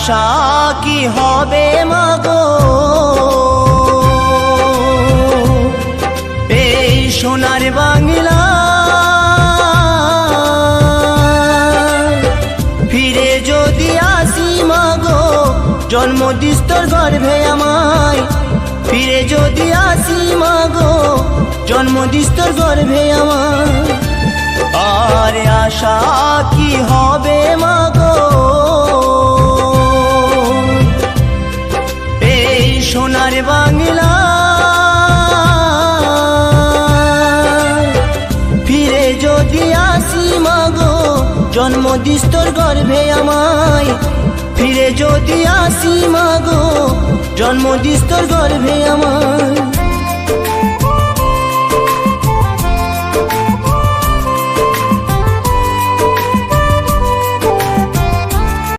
আশা কি হবে মাগো এই সোনার বাংলা ফিরে যদি আসি মাগো জন্ম দিস তোর গর্ভে আমায় ফিরে যদি আসি মাগো জন্ম দিস তোর গর্ভে আমায় আর আশা কি হবে মাগো এই সোনার বাংলা ফিরে যদি আসি মাগো জন্ম দিস তোর গর্ভে আমায় ফিরে যদি আসি মাগো জন্ম দিস তোর গর্ভে আমায়।